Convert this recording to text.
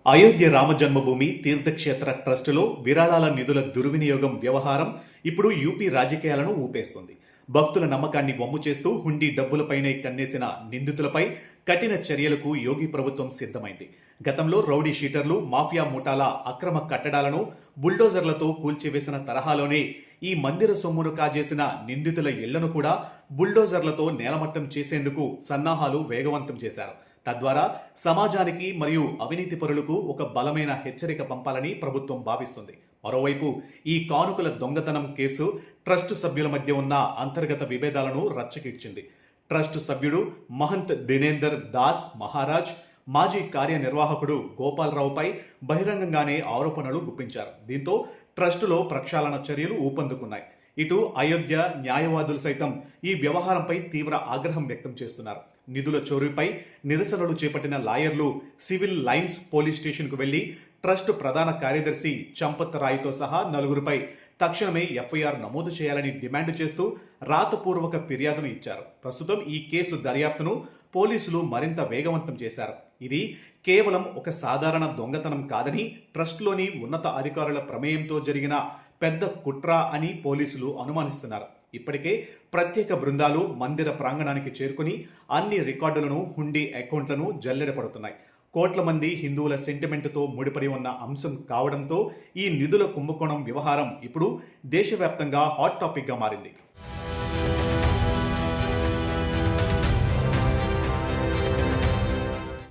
అయోధ్య రామ జన్మభూమి తీర్థక్షేత్ర ట్రస్టులో విరాళాల నిధుల దుర్వినియోగం వ్యవహారం ఇప్పుడు యూపీ రాజకీయాలను ఊపేస్తుంది. భక్తుల నమ్మకాన్ని వమ్ము చేస్తూ హుండీ డబ్బులపైనే కన్నేసిన నిందితులపై కఠిన చర్యలకు యోగి ప్రభుత్వం సిద్ధమైంది. గతంలో రౌడీ షీటర్లు, మాఫియా ముఠాల అక్రమ కట్టడాలను బుల్డోజర్లతో కూల్చివేసిన తరహాలోనే ఈ మందిర సొమ్మును కాజేసిన నిందితుల ఇళ్లను కూడా బుల్డోజర్లతో నేలమట్టం చేసేందుకు సన్నాహాలు వేగవంతం చేశారు. తద్వారా సమాజానికి మరియు అవినీతి పరులకు ఒక బలమైన హెచ్చరిక పంపాలని ప్రభుత్వం భావిస్తుంది. మరోవైపు ఈ కానుకల దొంగతనం కేసు ట్రస్ట్ సభ్యుల మధ్య ఉన్న అంతర్గత విభేదాలను రచ్చకిచ్చింది. ట్రస్ట్ సభ్యుడు మహంత్ దినేందర్ దాస్ మహారాజ్ మాజీ కార్యనిర్వాహకుడు గోపాలరావుపై బహిరంగంగానే ఆరోపణలు గుప్పించారు. దీంతో ట్రస్టులో ప్రక్షాళన చర్యలు ఊపందుకున్నాయి. ఇటు అయోధ్య న్యాయవాదులు సైతం ఈ వ్యవహారంపై తీవ్ర ఆగ్రహం వ్యక్తం చేస్తున్నారు. నిధుల చోరీపై నిరసనలు చేపట్టిన లాయర్లు సివిల్ లైన్స్ పోలీస్ స్టేషన్కు వెళ్లి ట్రస్ట్ ప్రధాన కార్యదర్శి చంపత్ రాయ్తో సహా నలుగురిపై తక్షణమే ఎఫ్ఐఆర్ నమోదు చేయాలని డిమాండ్ చేస్తూ రాతపూర్వక ఫిర్యాదును ఇచ్చారు. ప్రస్తుతం ఈ కేసు దర్యాప్తును పోలీసులు మరింత వేగవంతం చేశారు. ఇది కేవలం ఒక సాధారణ దొంగతనం కాదని, ట్రస్ట్లోని ఉన్నత అధికారుల ప్రమేయంతో జరిగిన పెద్ద కుట్ర అని పోలీసులు అనుమానిస్తున్నారు. ఇప్పటికే ప్రత్యేక బృందాలు మందిర ప్రాంగణానికి చేరుకుని అన్ని రికార్డులను, హుండీ అకౌంట్లను జల్లెడపడుతున్నాయి. కోట్ల మంది హిందువుల సెంటిమెంట్తో ముడిపడి ఉన్న అంశం కావడంతో ఈ నిధుల కుంభకోణం వ్యవహారం ఇప్పుడు దేశవ్యాప్తంగా హాట్ టాపిక్గా మారింది.